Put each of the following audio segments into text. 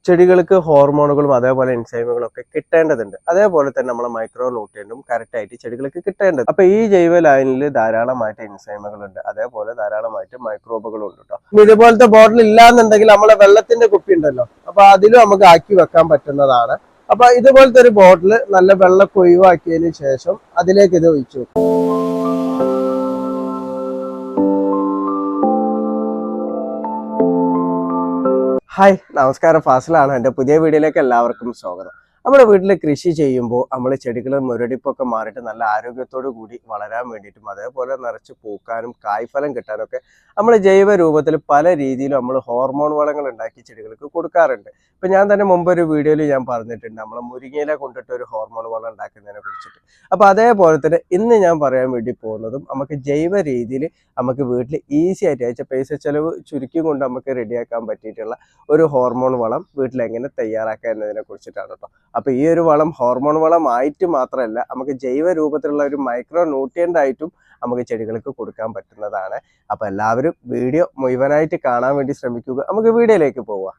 ചെടികൾക്ക് ഹോർമോണുകളും അതേപോലെ എൻസൈമുകളും ഒക്കെ കിട്ടേണ്ടതുണ്ട്. അതേപോലെ തന്നെ നമ്മളെ മൈക്രോ ന്യൂട്രിയന്റും കറക്റ്റായിട്ട് ചെടികൾക്ക് കിട്ടേണ്ടത്. അപ്പൊ ഈ ജൈവ ലായനിയിൽ ധാരാളമായിട്ട് എൻസൈമുകളുണ്ട്, അതേപോലെ ധാരാളമായിട്ട് മൈക്രോബുകളും ഉണ്ട് കേട്ടോ. ഇതുപോലത്തെ ബോട്ടിൽ ഇല്ലാന്നുണ്ടെങ്കിൽ നമ്മളെ വെള്ളത്തിന്റെ കുപ്പി ഉണ്ടല്ലോ, അപ്പൊ അതിലും നമുക്ക് ആക്കി വെക്കാൻ പറ്റുന്നതാണ്. അപ്പൊ ഇതുപോലത്തെ ഒരു ബോട്ടിൽ നല്ല വെള്ളമൊക്കെ ഒഴിവാക്കിയതിന് ശേഷം അതിലേക്ക് ഇത് ഒഴിച്ചു. ഹായ്, നമസ്കാരം. ഫാസിലാണ്. എൻ്റെ പുതിയ വീഡിയോയിലേക്ക് എല്ലാവർക്കും സ്വാഗതം. നമ്മുടെ വീട്ടിൽ കൃഷി ചെയ്യുമ്പോൾ നമ്മൾ ചെടികൾ മുരടിപ്പൊക്കെ മാറിയിട്ട് നല്ല ആരോഗ്യത്തോടു കൂടി വളരാൻ വേണ്ടിയിട്ടും അതേപോലെ നിറച്ച് പൂക്കാനും കായ്ഫലം കിട്ടാനൊക്കെ നമ്മൾ ജൈവ രൂപത്തിൽ പല രീതിയിലും നമ്മൾ ഹോർമോൺ വളങ്ങൾ ഉണ്ടാക്കി ചെടികൾക്ക് കൊടുക്കാറുണ്ട്. ഇപ്പം ഞാൻ തന്നെ മുമ്പൊരു വീഡിയോയിൽ ഞാൻ പറഞ്ഞിട്ടുണ്ട് നമ്മൾ മുരിങ്ങയില കൊണ്ടിട്ട് ഒരു ഹോർമോൺ വളം ഉണ്ടാക്കുന്നതിനെ കുറിച്ചിട്ട്. അപ്പോൾ അതേപോലെ തന്നെ ഇന്ന് ഞാൻ പറയാൻ വേണ്ടി പോകുന്നതും നമുക്ക് ജൈവ രീതിയിൽ നമുക്ക് വീട്ടിൽ ഈസി ആയിട്ട് അയച്ച പൈസ ചെലവ് ചുരുക്കി കൊണ്ട് നമുക്ക് റെഡിയാക്കാൻ പറ്റിയിട്ടുള്ള ഒരു ഹോർമോൺ വളം വീട്ടിൽ എങ്ങനെ തയ്യാറാക്കുക എന്നതിനെ കുറിച്ചിട്ടാണ് കേട്ടോ. അപ്പോൾ ഈ ഒരു വളം ഹോർമോൺ വളമായിട്ട് മാത്രമല്ല, നമുക്ക് ജൈവ രൂപത്തിലുള്ള ഒരു മൈക്രോ ന്യൂട്രിയൻ്റ് ആയിട്ടും നമുക്ക് ചെടികൾക്ക് കൊടുക്കാൻ പറ്റുന്നതാണ്. അപ്പോൾ എല്ലാവരും വീഡിയോ മുഴുവനായിട്ട് കാണാൻ വേണ്ടി ശ്രമിക്കുക. നമുക്ക് വീഡിയോയിലേക്ക് പോവാം.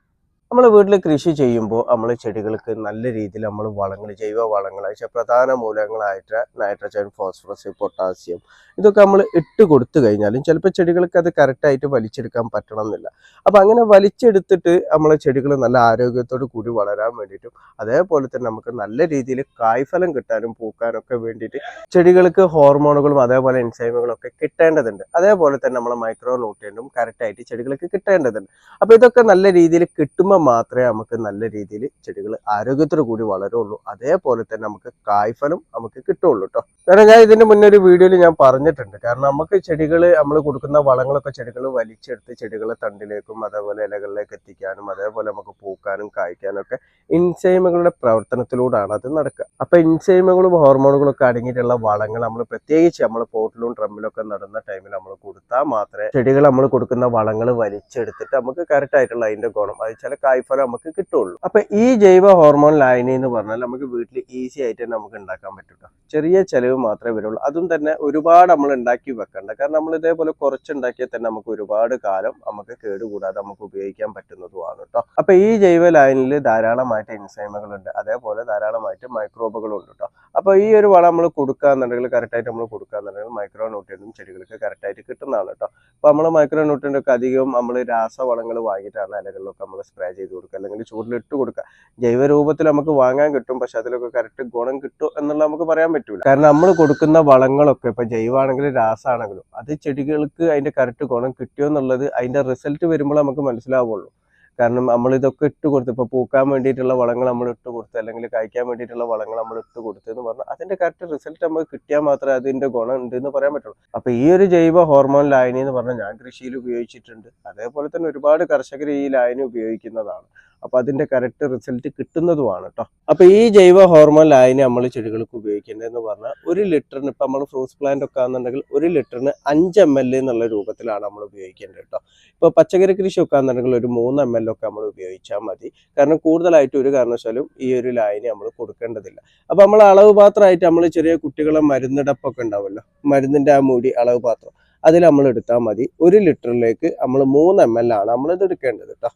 നമ്മൾ വീട്ടിൽ കൃഷി ചെയ്യുമ്പോൾ നമ്മൾ ചെടികൾക്ക് നല്ല രീതിയിൽ നമ്മൾ വളങ്ങൾ, ജൈവ വളങ്ങൾ, പ്രധാന മൂലകങ്ങളായിട്ട് നൈട്രജൻ, ഫോസ്ഫറസ്, പൊട്ടാസ്യം ഇതൊക്കെ നമ്മൾ ഇട്ട് കൊടുത്തു കഴിഞ്ഞാലും ചിലപ്പോൾ ചെടികൾക്ക് അത് കറക്റ്റായിട്ട് വലിച്ചെടുക്കാൻ പറ്റണമെന്നില്ല. അപ്പോൾ അങ്ങനെ വലിച്ചെടുത്തിട്ട് നമ്മളെ ചെടികൾ നല്ല ആരോഗ്യത്തോടു കൂടി വളരാൻ വേണ്ടിയിട്ടും അതേപോലെ തന്നെ നമുക്ക് നല്ല രീതിയിൽ കായ്ഫലം കിട്ടാനും പൂക്കാനൊക്കെ വേണ്ടിയിട്ട് ചെടികൾക്ക് ഹോർമോണുകളും അതേപോലെ എൻസൈമുകളും ഒക്കെ കിട്ടേണ്ടതുണ്ട്. അതേപോലെ തന്നെ നമ്മളെ മൈക്രോ ന്യൂട്രിയന്റും കറക്റ്റായിട്ട് ചെടികൾക്ക് കിട്ടേണ്ടതുണ്ട്. അപ്പോൾ ഇതൊക്കെ നല്ല രീതിയിൽ കിട്ടുമ്പോൾ മാത്രമേ നമുക്ക് നല്ല രീതിയിൽ ചെടികൾ ആരോഗ്യത്തോടു കൂടി വളരുള്ളൂ. അതേപോലെ തന്നെ നമുക്ക് കായ്ഫലം നമുക്ക് കിട്ടുള്ളൂ കേട്ടോ. കാരണം ഞാൻ ഇതിന്റെ മുന്നേ ഒരു വീഡിയോയിൽ ഞാൻ പറഞ്ഞിട്ടുണ്ട്, കാരണം നമുക്ക് ചെടികൾ നമ്മൾ കൊടുക്കുന്ന വളങ്ങളൊക്കെ ചെടികൾ വലിച്ചെടുത്ത് ചെടികളെ തണ്ടിലേക്കും അതേപോലെ ഇലകളിലേക്ക് എത്തിക്കാനും അതേപോലെ നമുക്ക് പൂക്കാനും കായ്ക്കാനും ഒക്കെ എൻസൈമുകളുടെ പ്രവർത്തനത്തിലൂടെയാണ് അത് നടക്കുക. അപ്പൊ എൻസൈമുകളും ഹോർമോണുകളും ഒക്കെ അടങ്ങിയിട്ടുള്ള വളങ്ങൾ നമ്മൾ പ്രത്യേകിച്ച് നമ്മൾ പോട്ടിലും ഡ്രമ്മിലൊക്കെ നടുന്ന ടൈമിൽ നമ്മൾ കൊടുത്താൽ മാത്രമേ ചെടികൾ നമ്മൾ കൊടുക്കുന്ന വളങ്ങൾ വലിച്ചെടുത്തിട്ട് നമുക്ക് കറക്റ്റ് ആയിട്ടുള്ള അതിന്റെ ഗുണം, അത് ചില കായ്ഫലം നമുക്ക് കിട്ടുള്ളൂ. അപ്പൊ ഈ ജൈവ ഹോർമോൺ ലായനി എന്ന് പറഞ്ഞാൽ നമുക്ക് വീട്ടിൽ ഈസി ആയിട്ട് നമുക്ക് ഉണ്ടാക്കാൻ പറ്റും. ചെറിയ ചെലവ് മാത്രമേ വരുള്ളൂ. അതും തന്നെ ഒരുപാട് നമ്മൾ ഉണ്ടാക്കി വെക്കണ്ട, കാരണം നമ്മൾ ഇതേപോലെ കുറച്ചുണ്ടാക്കിയാൽ തന്നെ നമുക്ക് ഒരുപാട് കാലം നമുക്ക് കേടുകൂടാതെ നമുക്ക് ഉപയോഗിക്കാൻ പറ്റുന്നതുമാണ് കേട്ടോ. അപ്പൊ ഈ ജൈവ ലായനിയിൽ ധാരാളമായിട്ട് എൻസൈമുകളുണ്ട്, അതേപോലെ ധാരാളമായിട്ട് മൈക്രോബുകളും ഉണ്ട് കേട്ടോ. അപ്പൊ ഈ ഒരു വളം നമ്മൾ കൊടുക്കുകയെന്നുണ്ടെങ്കിൽ കറക്റ്റായിട്ട് നമ്മൾ കൊടുക്കുകയെന്നുണ്ടെങ്കിൽ മൈക്രോ ന്യൂട്രിയന്റും ചെടികൾക്ക് കറക്റ്റായിട്ട് കിട്ടുന്നതാണ് കേട്ടോ. അപ്പൊ നമ്മൾ മൈക്രോ ന്യൂട്രിയന്റ് ഒക്കെ അധികവും നമ്മൾ രാസവളങ്ങൾ വാങ്ങിയിട്ടാണ് ഇലകളിലൊക്കെ നമ്മൾ സ്പ്രേ ചെയ്ത് കൊടുക്കുക, അല്ലെങ്കിൽ ചൂടിലിട്ട് കൊടുക്കുക. ജൈവ രൂപത്തിൽ നമുക്ക് വാങ്ങാൻ കിട്ടും, പക്ഷെ അതിലൊക്കെ കറക്റ്റ് ഗുണം കിട്ടും എന്നുള്ള നമുക്ക് പറയാൻ പറ്റൂല. കാരണം നമ്മൾ കൊടുക്കുന്ന വളങ്ങളൊക്കെ ഇപ്പൊ ജൈവമാണെങ്കിലും രാസമാണെങ്കിലും അത് ചെടികൾക്ക് അതിന്റെ കറക്റ്റ് ഗുണം കിട്ടിയോ എന്നുള്ളത് അതിന്റെ റിസൾട്ട് വരുമ്പോൾ നമുക്ക് മനസ്സിലാവുള്ളൂ. കാരണം നമ്മൾ ഇതൊക്കെ ഇട്ട് കൊടുത്ത്, ഇപ്പൊ പൂക്കാൻ വേണ്ടിയിട്ടുള്ള വളങ്ങൾ നമ്മൾ ഇട്ട് കൊടുത്ത് അല്ലെങ്കിൽ കഴിക്കാൻ വേണ്ടിയിട്ടുള്ള വളങ്ങൾ നമ്മൾ ഇട്ട് കൊടുത്തു എന്ന് പറഞ്ഞാൽ അതിന്റെ കറക്റ്റ് റിസൾട്ട് നമുക്ക് കിട്ടിയാൽ മാത്രമേ അതിന്റെ ഗുണം ഉണ്ട് എന്ന് പറയാൻ പറ്റുള്ളൂ. അപ്പൊ ഈ ഒരു ജൈവ ഹോർമോൺ ലായനി എന്ന് പറഞ്ഞാൽ ഞാൻ കൃഷിയിൽ ഉപയോഗിച്ചിട്ടുണ്ട്, അതേപോലെ തന്നെ ഒരുപാട് കർഷകർ ഈ ലായനി ഉപയോഗിക്കുന്നതാണ്. അപ്പൊ അതിന്റെ കറക്റ്റ് റിസൾട്ട് കിട്ടുന്നതുമാണ് കേട്ടോ. അപ്പൊ ഈ ജൈവ ഹോർമോൺ ലായനി നമ്മൾ ചെടികൾക്ക് ഉപയോഗിക്കേണ്ടതെന്ന് പറഞ്ഞാൽ 1 ലിറ്ററിന്, ഇപ്പൊ നമ്മൾ ഫ്രൂട്ട്സ് പ്ലാന്റ് ഒക്കെ ആണെന്നുണ്ടെങ്കിൽ 1 ലിറ്ററിന് 5 ml എന്നുള്ള രൂപത്തിലാണ് നമ്മൾ ഉപയോഗിക്കേണ്ടത് കേട്ടോ. ഇപ്പൊ പച്ചക്കറി കൃഷി ഒക്കെ ആണെന്നുണ്ടെങ്കിൽ ഒരു 3 ml ഒക്കെ നമ്മൾ ഉപയോഗിച്ചാൽ മതി. കാരണം കൂടുതലായിട്ട് ഒരു കാരണവശാലും ഈ ഒരു ലായനി നമ്മൾ കൊടുക്കേണ്ടതില്ല. അപ്പൊ നമ്മൾ അളവ് പാത്രമായിട്ട് നമ്മൾ ചെറിയ കുട്ടികളെ മരുന്നിടപ്പൊക്കെ ഉണ്ടാവുമല്ലോ, മരുന്നിന്റെ ആ മൂടി അളവ് പാത്രം അതിൽ നമ്മൾ എടുത്താൽ മതി. 1 ലിറ്ററിലേക്ക് നമ്മൾ 3 ml ആണ് നമ്മളിത് എടുക്കേണ്ടത് കേട്ടോ.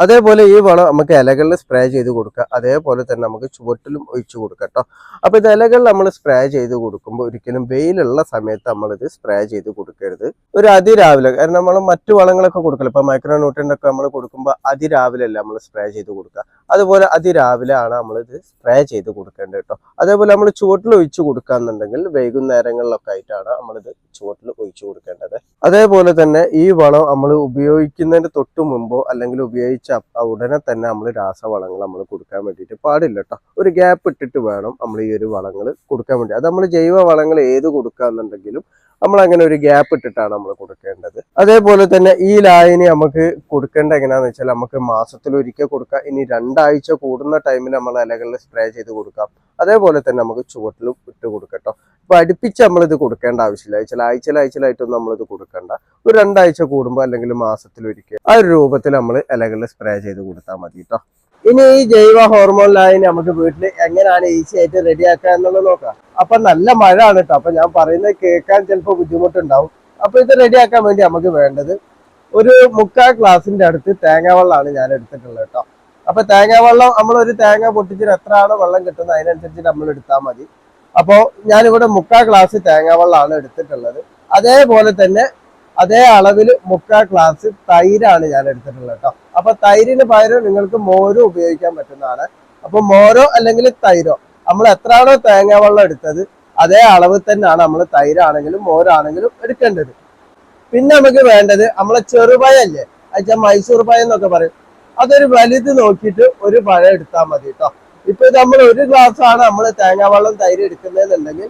അതേപോലെ ഈ വളം നമുക്ക് ഇലകളിൽ സ്പ്രേ ചെയ്ത് കൊടുക്കുക, അതേപോലെ തന്നെ നമുക്ക് ചുവട്ടിലും ഒഴിച്ചു കൊടുക്കുക കേട്ടോ. അപ്പൊ ഇത് ഇലകൾ നമ്മൾ സ്പ്രേ ചെയ്ത് കൊടുക്കുമ്പോൾ ഒരിക്കലും വെയിലുള്ള സമയത്ത് നമ്മളിത് സ്പ്രേ ചെയ്ത് കൊടുക്കരുത്. ഒരു അതിരാവിലെ, കാരണം നമ്മൾ മറ്റു വളങ്ങളൊക്കെ കൊടുക്കില്ല, ഇപ്പൊ മൈക്രോ ന്യൂട്രിയന്റ് ഒക്കെ നമ്മൾ കൊടുക്കുമ്പോൾ അതിരാവിലെ അല്ല നമ്മൾ സ്പ്രേ ചെയ്ത് കൊടുക്കുക. അതുപോലെ അതിരാവിലെ ആണ് നമ്മളിത് സ്പ്രേ ചെയ്ത് കൊടുക്കേണ്ടത് കേട്ടോ. അതേപോലെ നമ്മൾ ചുവട്ടിൽ ഒഴിച്ചു കൊടുക്കാന്നുണ്ടെങ്കിൽ വൈകുന്നേരങ്ങളിലൊക്കെ ആയിട്ടാണ് നമ്മളിത് ചുവട്ടിൽ ഒഴിച്ചു കൊടുക്കേണ്ടത്. അതേപോലെ തന്നെ ഈ വളം നമ്മൾ ഉപയോഗിക്കുന്നതിന് തൊട്ട് മുമ്പോ അല്ലെങ്കിൽ ഉപയോഗിച്ച ഉടനെ തന്നെ നമ്മൾ രാസവളങ്ങൾ നമ്മൾ കൊടുക്കാൻ വേണ്ടിയിട്ട് പാടില്ല കേട്ടോ. ഒരു ഗ്യാപ്പ് ഇട്ടിട്ട് വേണം നമ്മൾ ഈ ഒരു വളങ്ങൾ കൊടുക്കാൻ വേണ്ടി. അത് നമ്മൾ ജൈവ വളങ്ങൾ ഏത് കൊടുക്കാന്നുണ്ടെങ്കിലും നമ്മൾ അങ്ങനെ ഒരു ഗ്യാപ്പ് ഇട്ടിട്ടാണ് നമ്മൾ കൊടുക്കേണ്ടത്. അതേപോലെ തന്നെ ഈ ലായനി നമുക്ക് കൊടുക്കേണ്ട എങ്ങനെയാന്ന് വെച്ചാൽ നമുക്ക് മാസത്തിൽ ഒരിക്കൽ കൊടുക്കാം, ഇനി 2 ആഴ്ച കൂടുന്ന ടൈമിൽ നമ്മൾ ഇലകളിൽ സ്പ്രേ ചെയ്ത് കൊടുക്കാം. അതേപോലെ തന്നെ നമുക്ക് ചുവട്ടിലും ഇട്ട് കൊടുക്കട്ടോ. അപ്പൊ അടുപ്പിച്ച് നമ്മളിത് കൊടുക്കേണ്ട ആവശ്യമില്ല, ചില ആഴ്ചയിലായിട്ടൊന്നും നമ്മളിത് കൊടുക്കേണ്ട. ഒരു 2 ആഴ്ച കൂടുമ്പോൾ അല്ലെങ്കിൽ മാസത്തിൽ ഒരിക്കൽ ആ ഒരു രൂപത്തിൽ നമ്മൾ ഇലകളിൽ സ്പ്രേ ചെയ്ത് കൊടുത്താൽ മതി കേട്ടോ. ഇനി ഈ ജൈവ ഹോർമോൺ ലായനി നമുക്ക് വീട്ടിൽ എങ്ങനെയാണ് ഈസി ആയിട്ട് റെഡിയാക്കുക എന്നുള്ളത് നോക്കാം. അപ്പൊ നല്ല മഴ ആണ് കേട്ടോ, അപ്പൊ ഞാൻ പറയുന്നത് കേൾക്കാൻ ചിലപ്പോൾ ബുദ്ധിമുട്ടുണ്ടാവും. അപ്പൊ ഇത് റെഡിയാക്കാൻ വേണ്ടി നമുക്ക് വേണ്ടത് ഒരു 3/4 ഗ്ലാസിന്റെ അടുത്ത് തേങ്ങാവെള്ളമാണ് ഞാൻ എടുത്തിട്ടുള്ളത് കേട്ടോ. അപ്പൊ തേങ്ങാ വെള്ളം നമ്മൾ ഒരു തേങ്ങ പൊട്ടിച്ചിട്ട് എത്രയാണോ വെള്ളം കിട്ടുന്നത് അതിനനുസരിച്ച് നമ്മൾ എടുത്താൽ മതി. അപ്പോൾ ഞാനിവിടെ 3/4 ഗ്ലാസ് തേങ്ങാ വെള്ളമാണ് എടുത്തിട്ടുള്ളത്. അതേപോലെ തന്നെ അതേ അളവിൽ 3/4 ഗ്ലാസ് തൈരാണ് ഞാൻ എടുത്തിട്ടുള്ളത് കേട്ടോ. അപ്പൊ തൈരിന് പകരം നിങ്ങൾക്ക് മോരോ ഉപയോഗിക്കാൻ പറ്റുന്നതാണ്. അപ്പൊ മോരോ അല്ലെങ്കിൽ തൈരോ നമ്മൾ എത്രയാണോ തേങ്ങാ വെള്ളം എടുത്തത് അതേ അളവ് തന്നെയാണ് നമ്മൾ തൈരാണെങ്കിലും മോരാണെങ്കിലും എടുക്കേണ്ടത്. പിന്നെ നമുക്ക് വേണ്ടത് നമ്മളെ ചെറുപഴല്ലേ, അയച്ചാ മൈസൂർ പഴം എന്നൊക്കെ പറയും. അതൊരു വലുത് നോക്കിയിട്ട് ഒരു പഴം എടുത്താൽ മതി കേട്ടോ. ഇപ്പൊ നമ്മൾ 1 ഗ്ലാസ് ആണ് നമ്മൾ തേങ്ങാ വെള്ളം തൈര് എടുക്കുന്നതെന്നുണ്ടെങ്കിൽ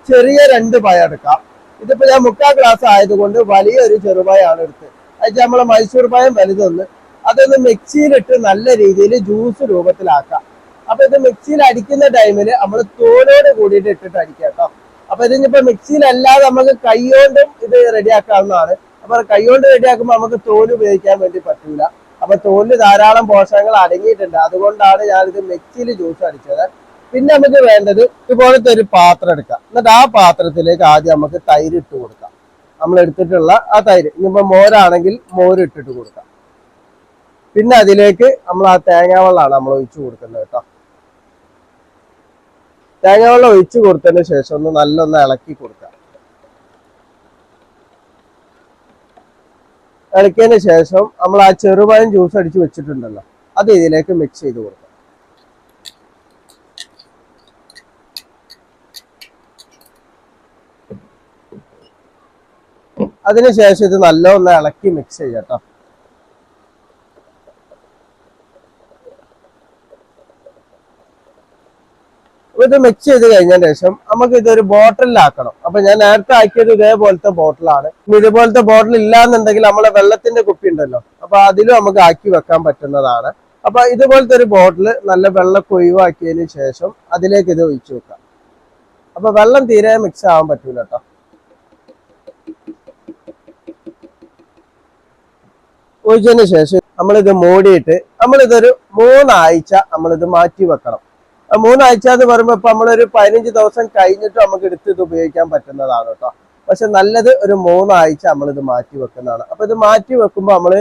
ചെറിയ 2 പഴം എടുക്കാം. ഇതിപ്പോ ഞാൻ 3/4 ഗ്ലാസ് ആയതുകൊണ്ട് വലിയൊരു ചെറുപഴമാണ് എടുത്തത്. അയച്ചാ നമ്മളെ മൈസൂർ പഴം വലുതൊന്ന് അതൊന്ന് മിക്സിയിലിട്ട് നല്ല രീതിയിൽ ജ്യൂസ് രൂപത്തിലാക്കാം. അപ്പൊ ഇത് മിക്സിയിൽ അടിക്കുന്ന ടൈമിൽ നമ്മൾ തോലോട് കൂടിയിട്ട് ഇട്ടിട്ട് അടിക്കാം കേട്ടോ. അപ്പൊ ഇതിനിപ്പോ മിക്സിയിലല്ലാതെ നമുക്ക് കൈകൊണ്ടും ഇത് റെഡിയാക്കാവുന്നതാണ്. അപ്പൊ കൈകൊണ്ട് റെഡിയാക്കുമ്പോൾ നമുക്ക് തോല് ഉപയോഗിക്കാൻ വേണ്ടി പറ്റൂല. അപ്പൊ തോലിന് ധാരാളം പോഷകങ്ങൾ അടങ്ങിയിട്ടുണ്ട്. അതുകൊണ്ടാണ് ഞാനിത് മിക്സിയിൽ ജ്യൂസ് അടിച്ചത്. പിന്നെ നമുക്ക് വേണ്ടത് ഇതുപോലത്തെ ഒരു പാത്രം എടുക്കാം. എന്നിട്ട് ആ പാത്രത്തിലേക്ക് ആദ്യം നമുക്ക് തൈര് ഇട്ട് കൊടുക്കാം. നമ്മൾ എടുത്തിട്ടുള്ള ആ തൈര്, ഇനിയിപ്പോ മോരാണെങ്കിൽ മോര് ഇട്ടിട്ട് കൊടുക്കാം. പിന്നെ അതിലേക്ക് നമ്മൾ ആ തേങ്ങാ വെള്ളമാണ് നമ്മൾ ഒഴിച്ചു കൊടുക്കുന്നത് കേട്ടോ. തേങ്ങ വെള്ളം ഒഴിച്ചു കൊടുത്തതിന് ശേഷം ഒന്ന് നല്ലൊന്ന് ഇളക്കി കൊടുക്കാം. ഇളക്കിയതിന് ശേഷം നമ്മൾ ആ ചെറുപഴം ജ്യൂസ് അടിച്ച് വെച്ചിട്ടുണ്ടല്ലോ അത് ഇതിലേക്ക് മിക്സ് ചെയ്ത് കൊടുക്കാം. അതിനുശേഷം ഇത് നല്ലൊന്ന് ഇളക്കി മിക്സ് ചെയ്യാം കേട്ടോ. ഇത് മിക്സ് ചെയ്ത് കഴിഞ്ഞതിന് ശേഷം നമുക്ക് ഇതൊരു ബോട്ടിലാക്കണം. അപ്പൊ ഞാൻ നേരത്തെ ആക്കിയത് ഇതേപോലത്തെ ബോട്ടിലാണ്. ഇതുപോലത്തെ ബോട്ടിൽ ഇല്ലാന്നുണ്ടെങ്കിൽ നമ്മളെ വെള്ളത്തിന്റെ കുപ്പി ഉണ്ടല്ലോ, അപ്പൊ അതിലും നമുക്ക് ആക്കി വെക്കാൻ പറ്റുന്നതാണ്. അപ്പൊ ഇതുപോലത്തെ ഒരു ബോട്ടില് നല്ല വെള്ളമൊക്കെ ഒഴിവാക്കിയതിന് ശേഷം അതിലേക്ക് ഇത് ഒഴിച്ചു വെക്കാം. അപ്പൊ വെള്ളം തീരെ മിക്സ് ആവാൻ പറ്റൂല കേട്ടോ. ഒഴിച്ചതിന് ശേഷം നമ്മളിത് മൂടിയിട്ട് നമ്മളിതൊരു 3 ആഴ്ച നമ്മളിത് മാറ്റി വെക്കണം. 3 ആഴ്ച എന്ന് പറയുമ്പോൾ ഇപ്പൊ നമ്മളൊരു 15 ദിവസം കഴിഞ്ഞിട്ട് നമുക്ക് എടുത്ത് ഇത് ഉപയോഗിക്കാൻ പറ്റുന്നതാണ് കേട്ടോ. പക്ഷെ നല്ലത് ഒരു 3 ആഴ്ച നമ്മളിത് മാറ്റി വെക്കുന്നതാണ്. അപ്പൊ ഇത് മാറ്റി വെക്കുമ്പോൾ നമ്മള്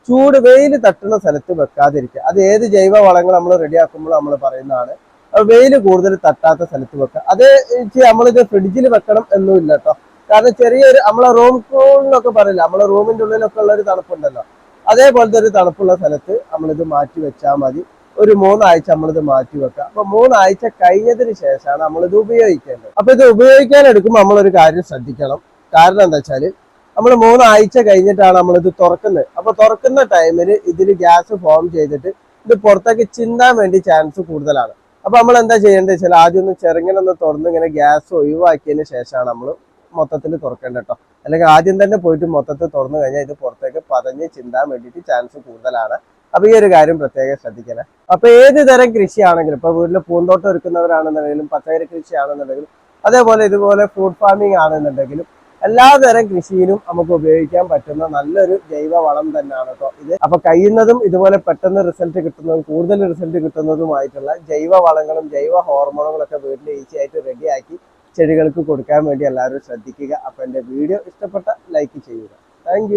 ചൂട് വെയിൽ തട്ടുന്ന സ്ഥലത്ത് വെക്കാതിരിക്കുക. അത് ഏത് ജൈവ വളങ്ങൾ നമ്മൾ റെഡിയാക്കുമ്പോൾ നമ്മൾ പറയുന്നതാണ്. വെയിൽ കൂടുതൽ തട്ടാത്ത സ്ഥലത്ത് വെക്കുക. അത് നമ്മളിത് ഫ്രിഡ്ജിൽ വെക്കണം എന്നുമില്ല കേട്ടോ. കാരണം ചെറിയൊരു നമ്മളെ റൂം കൂളിനൊക്കെ പറയില്ല, നമ്മളെ റൂമിന്റെ ഉള്ളിലൊക്കെ ഉള്ള ഒരു തണുപ്പുണ്ടല്ലോ, അതേപോലത്തെ ഒരു തണുപ്പുള്ള സ്ഥലത്ത് നമ്മളിത് മാറ്റി വെച്ചാൽ മതി. ഒരു 3 ആഴ്ച നമ്മളിത് മാറ്റി വെക്കുക. അപ്പൊ 3 ആഴ്ച കഴിഞ്ഞതിന് ശേഷമാണ് നമ്മളിത് ഉപയോഗിക്കേണ്ടത്. അപ്പൊ ഇത് ഉപയോഗിക്കാൻ എടുക്കുമ്പോൾ നമ്മളൊരു കാര്യം ശ്രദ്ധിക്കണം. കാരണം എന്താ വെച്ചാല് നമ്മൾ 3 ആഴ്ച കഴിഞ്ഞിട്ടാണ് നമ്മളിത് തുറക്കുന്നത്. അപ്പൊ തുറക്കുന്ന ടൈമിൽ ഇതിൽ ഗ്യാസ് ഫോം ചെയ്തിട്ട് ഇത് പുറത്തേക്ക് ചിന്താൻ വേണ്ടി ചാൻസ് കൂടുതലാണ്. അപ്പൊ നമ്മൾ എന്താ ചെയ്യേണ്ടത് വെച്ചാൽ ആദ്യം ഒന്ന് ചെറുങ്ങനെ തുറന്ന് ഇങ്ങനെ ഗ്യാസ് ഒഴിവാക്കിയതിന് ശേഷമാണ് നമ്മൾ മൊത്തത്തിൽ തുറക്കേണ്ടത് കേട്ടോ. അല്ലെങ്കിൽ ആദ്യം തന്നെ പോയിട്ട് മൊത്തത്തിൽ തുറന്നു കഴിഞ്ഞാൽ ഇത് പുറത്തേക്ക് പതഞ്ഞ് ചിന്താൻ വേണ്ടിയിട്ട് ചാൻസ് കൂടുതലാണ്. അപ്പൊ ഈ ഒരു കാര്യം പ്രത്യേകം ശ്രദ്ധിക്കണേ. അപ്പൊ ഏത് തരം കൃഷിയാണെങ്കിലും, ഇപ്പൊ വീട്ടിൽ പൂന്തോട്ടം ഒരുക്കുന്നവരാണെന്നുണ്ടെങ്കിലും പച്ചക്കറി കൃഷിയാണെന്നുണ്ടെങ്കിലും അതേപോലെ ഇതുപോലെ ഫ്രൂട്ട് ഫാമിംഗ് ആണെന്നുണ്ടെങ്കിലും എല്ലാ തരം കൃഷിയിലും നമുക്ക് ഉപയോഗിക്കാൻ പറ്റുന്ന നല്ലൊരു ജൈവ വളം തന്നെയാണ് കേട്ടോ ഇത്. അപ്പൊ കഴിയുന്നതും ഇതുപോലെ പെട്ടെന്ന് റിസൾട്ട് കിട്ടുന്നതും കൂടുതൽ റിസൾട്ട് കിട്ടുന്നതുമായിട്ടുള്ള ജൈവ വളങ്ങളും ജൈവ ഹോർമോണുകളൊക്കെ വീട്ടിൽ ഈസി ആയിട്ട് റെഡിയാക്കി ചെടികൾക്ക് കൊടുക്കാൻ വേണ്ടി എല്ലാവരും ശ്രദ്ധിക്കുക. അപ്പൊ എന്റെ വീഡിയോ ഇഷ്ടപ്പെട്ട ലൈക്ക് ചെയ്യുക. താങ്ക്